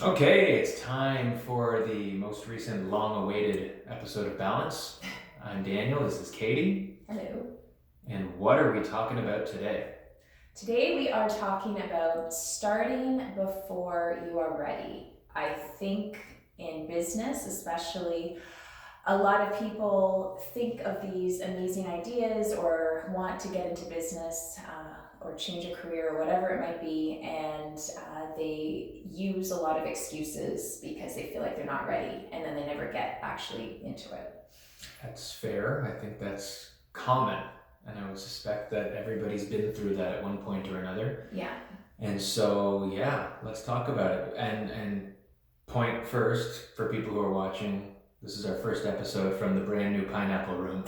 Okay, it's time for the most recent long-awaited episode of Balance. I'm Daniel, this is Katie. Hello. And what are we talking about today? Today we are talking about starting before you are ready. I think in business, especially, a lot of people think of these amazing ideas or want to get into business or change a career or whatever it might be, and they use a lot of excuses because they feel like they're not ready, and then they never get actually into it. That's fair. I think that's common. And I would suspect that everybody's been through that at one point or another. Yeah. And so, yeah, let's talk about it. And point first, for people who are watching, this is our first episode from the brand new pineapple room.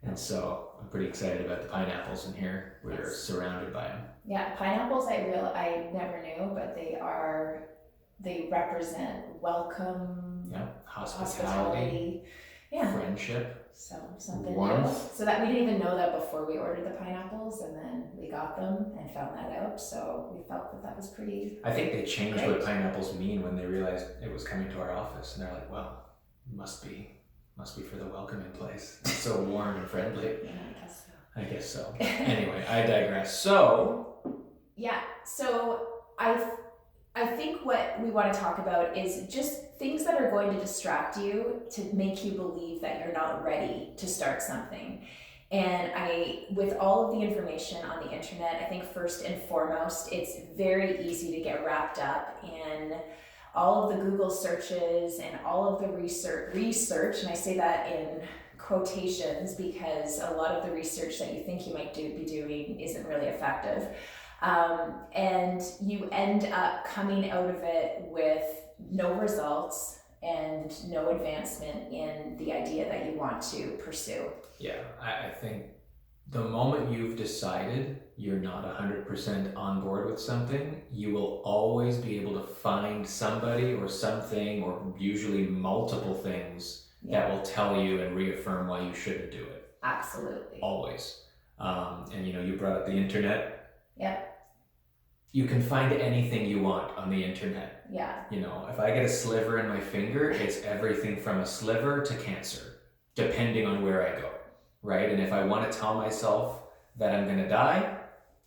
And so I'm pretty excited about the pineapples in here. We're surrounded by them. Yeah, pineapples I never knew, but they represent welcome, Yeah, hospitality. Yeah. Friendship. So something warmth. new. So that we didn't even know that before we ordered the pineapples, and then we got them and found that out. So we felt that was pretty. I think they changed great. what pineapples mean when they realized it was coming to our office, and they're like, "Well, must be for the welcoming place. It's so warm and friendly." Yeah, I guess so. Anyway, I digress. So yeah, so I think what we want to talk about is just things that are going to distract you to make you believe that you're not ready to start something. And with all of the information on the internet, I think first and foremost, it's very easy to get wrapped up in all of the Google searches and all of the research, and I say that in quotations because a lot of the research that you think you might be doing isn't really effective. And you end up coming out of it with no results and no advancement in the idea that you want to pursue. Yeah, I think the moment you've decided you're not 100% on board with something, you will always be able to find somebody or something, or usually multiple things, that will tell you and reaffirm why you shouldn't do it. Absolutely. Always. And you brought up the internet. Yep. You can find anything you want on the internet. Yeah. If I get a sliver in my finger, it's everything from a sliver to cancer, depending on where I go, right? And if I want to tell myself that I'm going to die,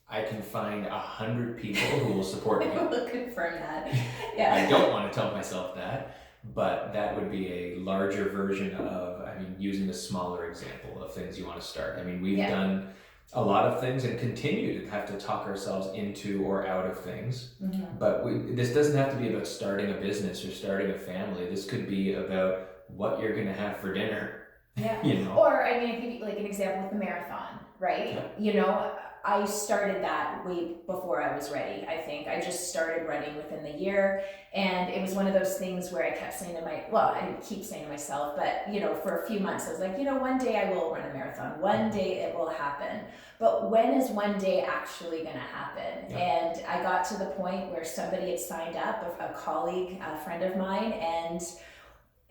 I can find 100 people who will support me. Who will confirm that. Yeah. I don't want to tell myself that, but that would be a larger version of, using a smaller example of things you want to start. We've done a lot of things and continue to have to talk ourselves into or out of things. Mm-hmm. But this doesn't have to be about starting a business or starting a family. This could be about what you're going to have for dinner. Yeah. Or, I'll give you like an example with the marathon, right? Yeah. I started that way before I was ready, I think. I just started running within the year, and it was one of those things where I kept saying I didn't keep saying to myself, but, for a few months I was like, one day I will run a marathon. One day it will happen. But when is one day actually going to happen? Yeah. And I got to the point where somebody had signed up, a colleague, a friend of mine,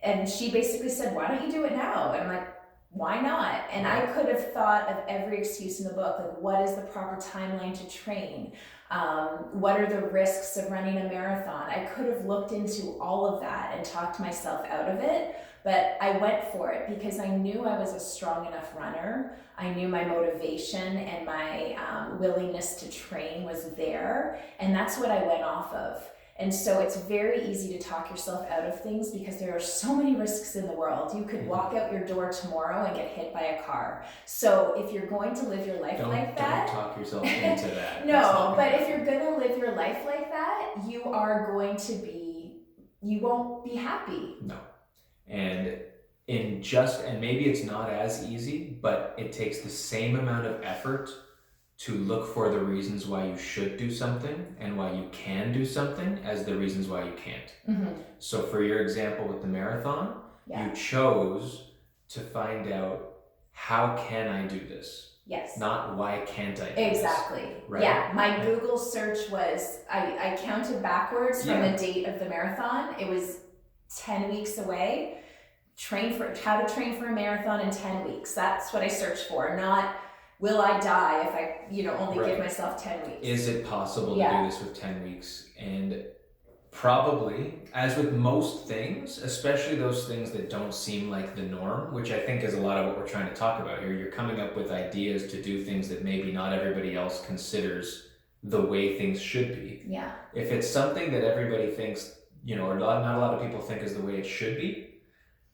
and she basically said, "Why don't you do it now?" And I'm like, why not? And I could have thought of every excuse in the book, like what is the proper timeline to train? What are the risks of running a marathon? I could have looked into all of that and talked myself out of it, but I went for it because I knew I was a strong enough runner. I knew my motivation and my willingness to train was there, and that's what I went off of. And so it's very easy to talk yourself out of things because there are so many risks in the world. You could walk out your door tomorrow and get hit by a car. So if you're going to live your life like that... Don't talk yourself into that. No, but if you're going to live your life like that, you won't be happy. No. And maybe it's not as easy, but it takes the same amount of effort to look for the reasons why you should do something and why you can do something as the reasons why you can't. Mm-hmm. So for your example with the marathon, you chose to find out, how can I do this? Yes. Not why can't I do exactly. this? Right? Yeah. My Google search was, I counted backwards from the date of the marathon. It was 10 weeks away. How to train for a marathon in 10 weeks. That's what I searched for, not will I die if I, only give myself 10 weeks. Is it possible to do this with 10 weeks? And Probably, as with most things, especially those things that don't seem like the norm, which I think is a lot of what we're trying to talk about here. You're coming up with ideas to do things that maybe not everybody else considers the way things should be. Yeah. If it's something that everybody thinks, or not a lot of people think is the way it should be,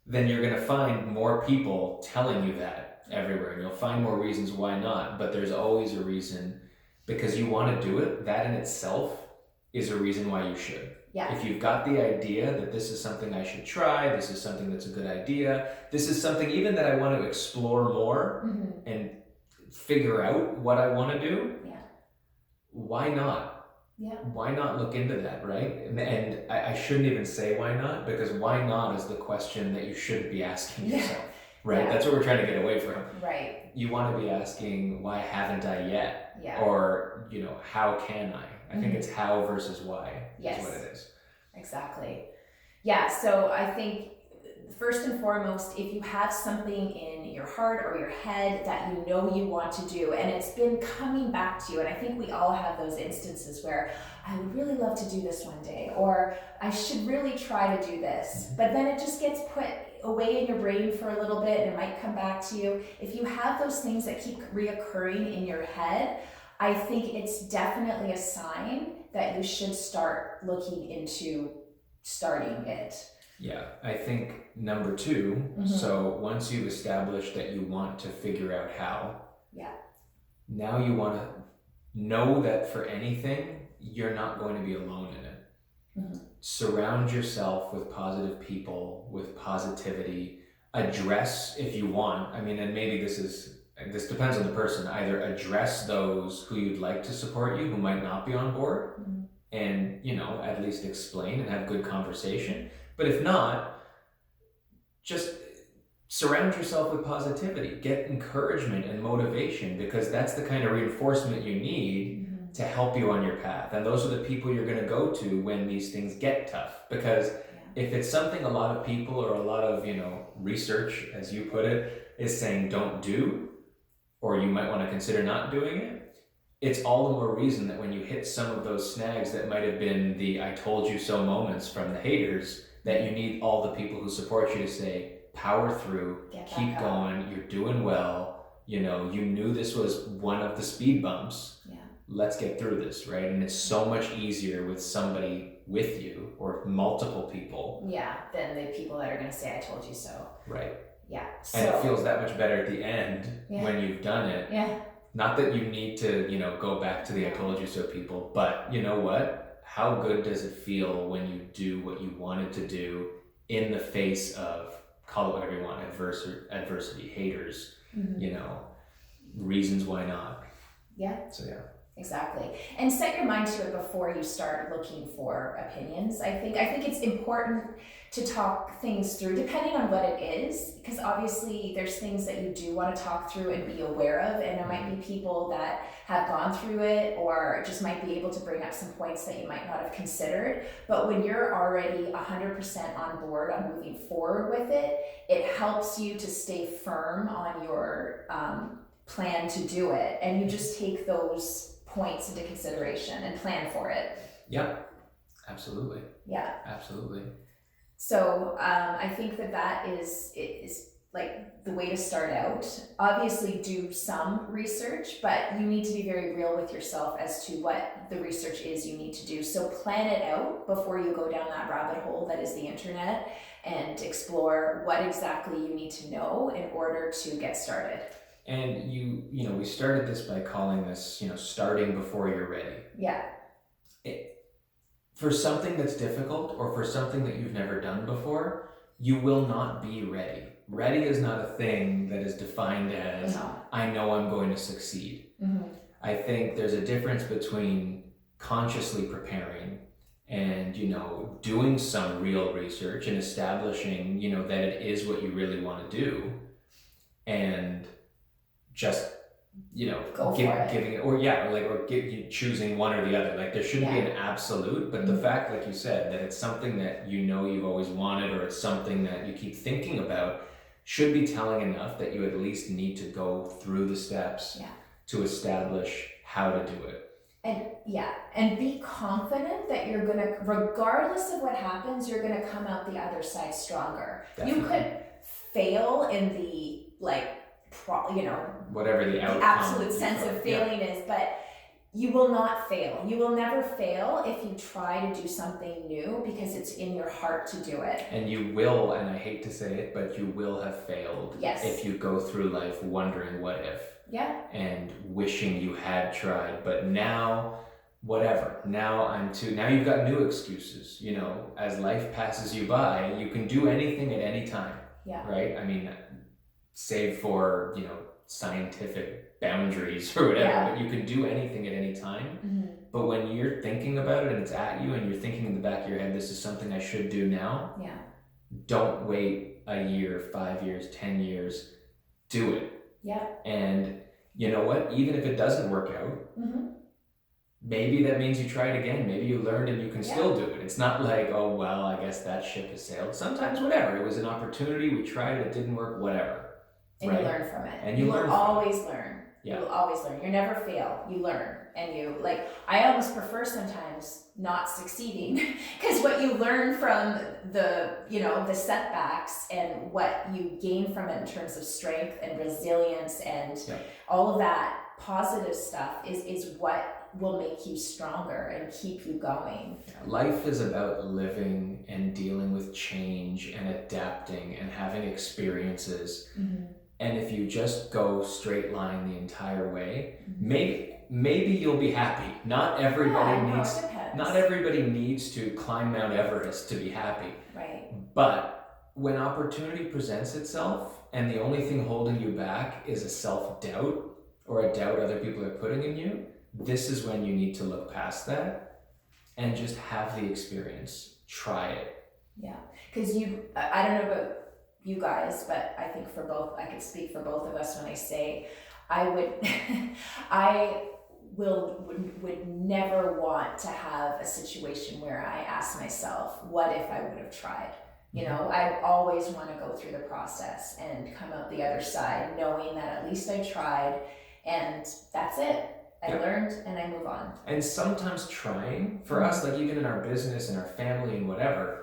then you're going to find more people telling you that everywhere. And you'll find more reasons why not, but there's always a reason because you want to do it. That in itself is a reason why you should. Yeah. If you've got the idea that this is something I should try, this is something that's a good idea, this is something even that I want to explore more and figure out what I want to do, why not? Yeah. Why not look into that, right? And I shouldn't even say why not, because why not is the question that you should be asking yourself, right? That's what we're trying to get away from. Right. You want to be asking, why haven't I yet? Yeah. Or, how can I? I think it's how versus why is what it is. Exactly. Yeah, so I think first and foremost, if you have something in your heart or your head that you want to do, and it's been coming back to you, and I think we all have those instances where I would really love to do this one day, or I should really try to do this, but then it just gets put away in your brain for a little bit and it might come back to you. If you have those things that keep reoccurring in your head, I think it's definitely a sign that you should start looking into starting it. Yeah, I think number 2, so once you've established that you want to figure out how, now you want to know that for anything, you're not going to be alone in it. Surround yourself with positive people, with positivity. Address, if you want, and maybe this depends on the person, either address those who you'd like to support you, who might not be on board, and, at least explain and have good conversation. But if not, just surround yourself with positivity, get encouragement and motivation, because that's the kind of reinforcement you need to help you on your path. And those are the people you're going to go to when these things get tough. Because if it's something a lot of people or a lot of, research, as you put it, is saying don't do, or you might want to consider not doing it, it's all the more reason that when you hit some of those snags that might have been the I told you so moments from the haters, that you need all the people who support you to say, power through, keep going, you're doing well, you knew this was one of the speed bumps, let's get through this, right? And it's so much easier with somebody with you or multiple people. Than the people that are going to say, I told you so. Right. Yeah. And it feels that much better at the end when you've done it. Not that you need to, go back to the I told you so people, but you know what? How good does it feel when you do what you wanted to do in the face of, call it whatever you want, adversity, haters, reasons why not. So Exactly. And set your mind to it before you start looking for opinions. I think it's important to talk things through, depending on what it is, because obviously there's things that you do want to talk through and be aware of, and there might be people that have gone through it or just might be able to bring up some points that you might not have considered. But when you're already 100% on board on moving forward with it, it helps you to stay firm on your plan to do it, and you just take those points into consideration and plan for it. Yep, absolutely. Yeah, absolutely. So I think that is like the way to start out. Obviously do some research, but you need to be very real with yourself as to what the research is you need to do. So plan it out before you go down that rabbit hole that is the internet, and explore what exactly you need to know in order to get started. And we started this by calling this, starting before you're ready. Yeah. For something that's difficult or for something that you've never done before, you will not be ready. Ready is not a thing that is defined as, I know I'm going to succeed. I think there's a difference between consciously preparing and, doing some real research and establishing, that it is what you really want to do, and just giving it, or choosing one or the other. Like there shouldn't be an absolute, but the fact, like you said, that it's something that you've always wanted, or it's something that you keep thinking about, should be telling enough that you at least need to go through the steps to establish how to do it. And be confident that you're gonna, regardless of what happens, you're gonna come out the other side stronger. Definitely. You could fail in the like, whatever the the outcome, absolute sense of failing is, but you will not fail. You will never fail if you try to do something new because it's in your heart to do it. And you will, and I hate to say it, but you will have failed. Yes. If you go through life wondering what if. Yeah. And wishing you had tried, but now, whatever. Now you've got new excuses. You know, as life passes you by, you can do anything at any time. Yeah. Right? I mean, save for, scientific boundaries or whatever, but you can do anything at any time. Mm-hmm. But when you're thinking about it and it's at you and you're thinking in the back of your head, this is something I should do now. Yeah. Don't wait a year, 5 years, 10 years. Do it. Yeah. And you know what? Even if it doesn't work out, mm-hmm. maybe that means you try it again. Maybe you learned and you can still do it. It's not like, oh, well, I guess that ship has sailed. Sometimes, whatever. It was an opportunity. We tried it. It didn't work. Whatever. And right? You learn from it. And you will learn always learn. Yeah. You will always learn. You never fail. You learn. And I almost prefer sometimes not succeeding because what you learn from the setbacks and what you gain from it in terms of strength and resilience and all of that positive stuff is what will make you stronger and keep you going. Life is about living and dealing with change and adapting and having experiences. Mm-hmm. And if you just go straight line the entire way, maybe you'll be happy. Not everybody needs to climb Mount Everest to be happy. Right. But when opportunity presents itself and the only thing holding you back is a self-doubt or a doubt other people are putting in you, this is when you need to look past that and just have the experience. Try it. Yeah. Because I don't know about you guys, but I think I could speak for both of us when I say I would never want to have a situation where I ask myself, what if I would have tried? I always want to go through the process and come out the other side knowing that at least I tried and that's it. I learned and I move on. And sometimes trying, for us, like even in our business and our family and whatever,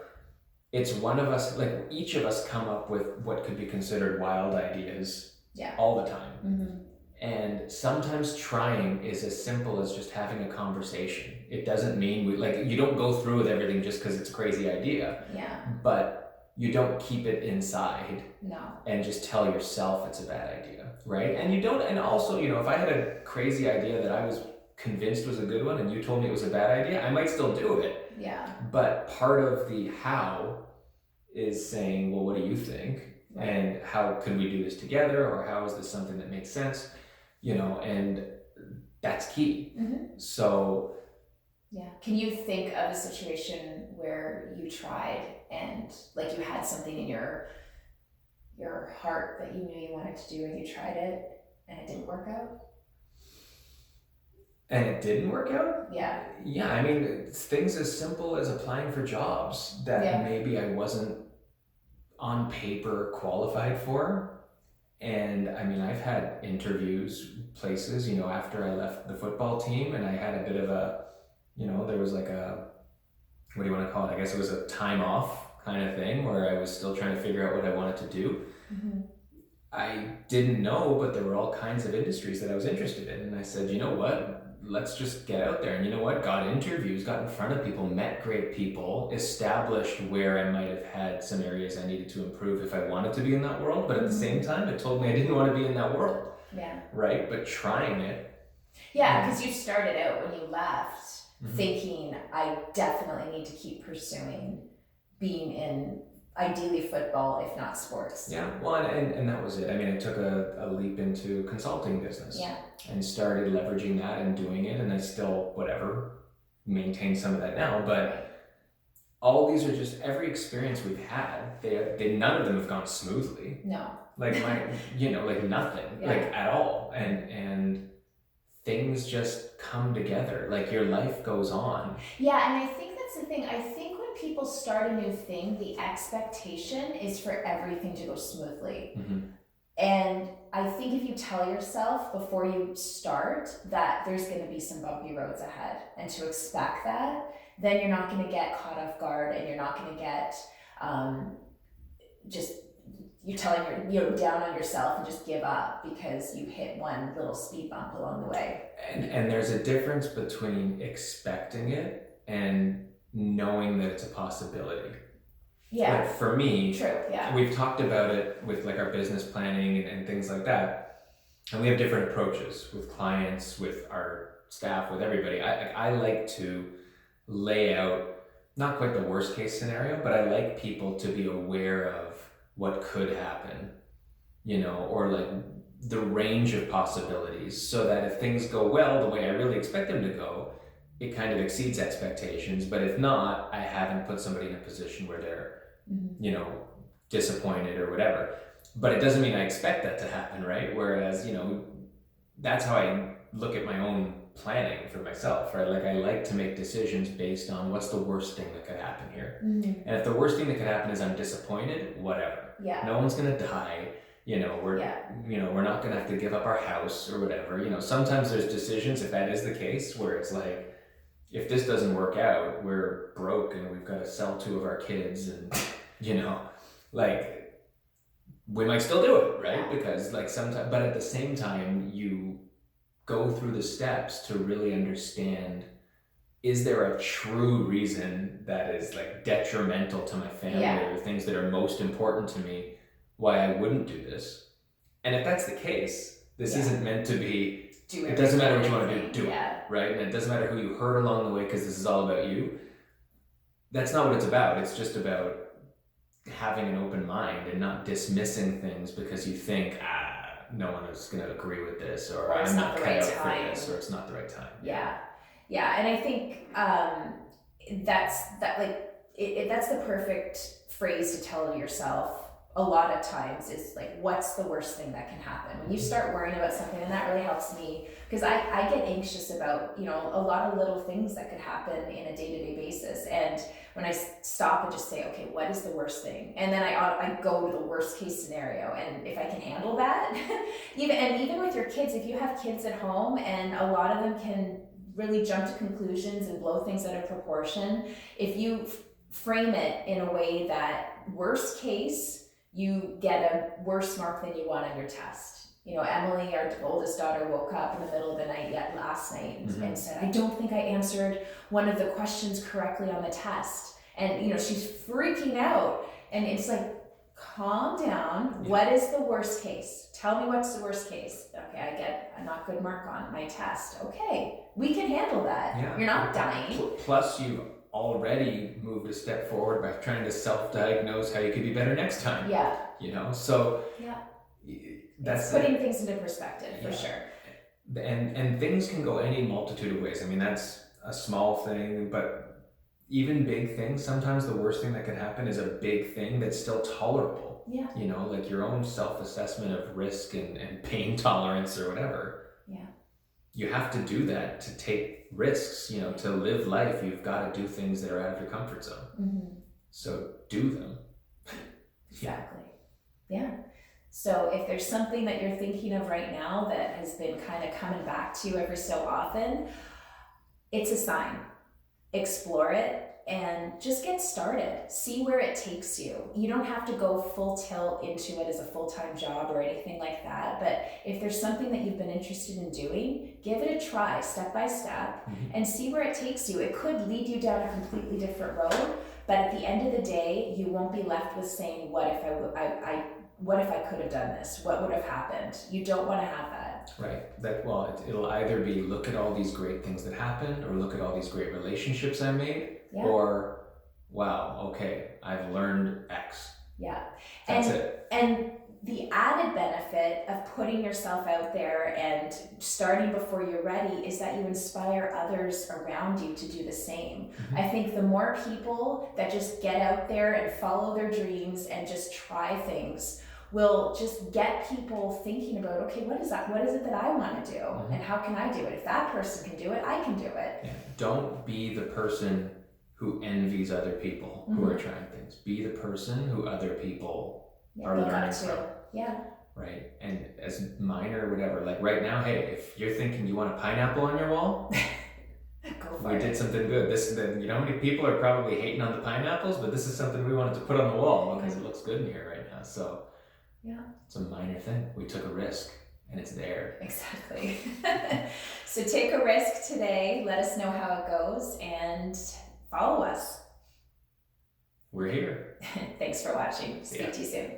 it's one of us, like each of us come up with what could be considered wild ideas all the time. Mm-hmm. And sometimes trying is as simple as just having a conversation. It doesn't mean you don't go through with everything just because it's a crazy idea. Yeah. But you don't keep it inside. No. And just tell yourself it's a bad idea, right? And you don't, and also, if I had a crazy idea that I was convinced was a good one and you told me it was a bad idea, I might still do it. Yeah. But part of the how is saying, well, what do you think? Right. And how can we do this together? Or how is this something that makes sense? And that's key. Mm-hmm. So. Yeah. Can you think of a situation where you tried and you had something in your heart that you knew you wanted to do and you tried it and it didn't work out? And it didn't work out? Yeah. Yeah, I mean, it's things as simple as applying for jobs that maybe I wasn't on paper qualified for. And I mean, I've had interviews, places, after I left the football team and I had a bit of a, there was what do you want to call it? I guess it was a time off kind of thing where I was still trying to figure out what I wanted to do. Mm-hmm. I didn't know, but there were all kinds of industries that I was interested in. And I said, you know what? Let's just get out there. And you know what? Got interviews, got in front of people, met great people, established where I might have had some areas I needed to improve if I wanted to be in that world. But at the same time, it told me I didn't want to be in that world. Yeah. Right? But trying it. Yeah, because you started out when you left thinking, I definitely need to keep pursuing being in ideally football, if not sports. Yeah, well, and that was it. I mean, I took a leap into consulting business and started leveraging that and doing it, and I still, maintain some of that now, but all these are just, every experience we've had, they none of them have gone smoothly. No. Nothing, at all. And things just come together, your life goes on. Yeah, and I think that's the thing. I think when people start a new thing, the expectation is for everything to go smoothly. Mm-hmm. And I think if you tell yourself before you start that there's going to be some bumpy roads ahead and to expect that, then you're not going to get caught off guard, and you're not going to get just you're telling you're down on yourself and just give up because you hit one little speed bump along the way. And there's a difference between expecting it and knowing that it's a possibility. Yeah. Like for me, true. Yeah. We've talked about it with like our business planning and things like that. And we have different approaches with clients, with our staff, with everybody. I like to lay out not quite the worst case scenario, but I like people to be aware of what could happen, or like the range of possibilities, so that if things go well the way I really expect them to go, it kind of exceeds expectations. But if not, I haven't put somebody in a position where they're, disappointed or whatever. But it doesn't mean I expect that to happen, right? Whereas, that's how I look at my own planning for myself, right? Like I like to make decisions based on what's the worst thing that could happen here. And if the worst thing that could happen is I'm disappointed, whatever. Yeah. No one's gonna die. We're not gonna have to give up our house or whatever. Sometimes there's decisions, if that is the case, where it's like, if this doesn't work out, we're broke and we've got to sell 2 of our kids, and like we might still do it, right? Because like sometimes, but at the same time, you go through the steps to really understand, is there a true reason that is like detrimental to my family or the things that are most important to me, why I wouldn't do this? And if that's the case, this isn't meant to be, it doesn't matter what you want to do it, right? And it doesn't matter who you hurt along the way, because this is all about you. That's not what it's about. It's just about having an open mind and not dismissing things because you think, no one is going to agree with this, or I'm not cut out for this, or it's not the right time. Yeah. And I think that's the perfect phrase to tell yourself a lot of times, is like, what's the worst thing that can happen? When you start worrying about something, and that really helps me, because I get anxious about, a lot of little things that could happen in a day-to-day basis. And when I stop and just say, okay, what is the worst thing? And then I go to the worst case scenario. And if I can handle that, even with your kids, if you have kids at home, and a lot of them can really jump to conclusions and blow things out of proportion, if you frame it in a way that worst case, you get a worse mark than you want on your test. Emily, our oldest daughter, woke up in the middle of the night last night and said, I don't think I answered one of the questions correctly on the test. And, she's freaking out. And it's like, calm down. Yeah. What is the worst case? Tell me what's the worst case. Okay, I get a not good mark on my test. Okay, we can handle that. Yeah. You're not dying. Plus, you've already moved a step forward by trying to self-diagnose how you could be better next time. Yeah. So that's putting things into perspective for sure. And things can go any multitude of ways. I mean, that's a small thing, but even big things, sometimes the worst thing that can happen is a big thing that's still tolerable. Yeah. Like your own self-assessment of risk and pain tolerance or whatever. Yeah. You have to do that to take risks, to live life. You've got to do things that are out of your comfort zone. So do them. Exactly. Yeah. So if there's something that you're thinking of right now that has been kind of coming back to you every so often, it's a sign. Explore it and just get started. See where it takes you. You don't have to go full tilt into it as a full-time job or anything like that. But if there's something that you've been interested in doing, give it a try step by step and see where it takes you. It could lead you down a completely different road, but at the end of the day, you won't be left with saying, what if I could have done this? What would have happened? You don't want to have that. Right. It'll either be, look at all these great things that happened, or look at all these great relationships I made, or wow, okay, I've learned X. Yeah. That's it. And the added benefit of putting yourself out there and starting before you're ready is that you inspire others around you to do the same. I think the more people that just get out there and follow their dreams and just try things will just get people thinking about, okay, what is it that I want to do, and how can I do it? If that person can do it, I can do it. Yeah. Don't be the person who envies other people who are trying things. Be the person who other people are learning from. Yeah. right? And as minor or whatever, like right now, hey, if you're thinking you want a pineapple on your wall, Go for we it. did something good. You know how many people are probably hating on the pineapples, but this is something we wanted to put on the wall because it looks good in here right now. So Yeah. it's a minor thing. We took a risk and it's there. Exactly. So take a risk today. Let us know how it goes and follow us. We're here. Thanks for watching. Speak to you soon.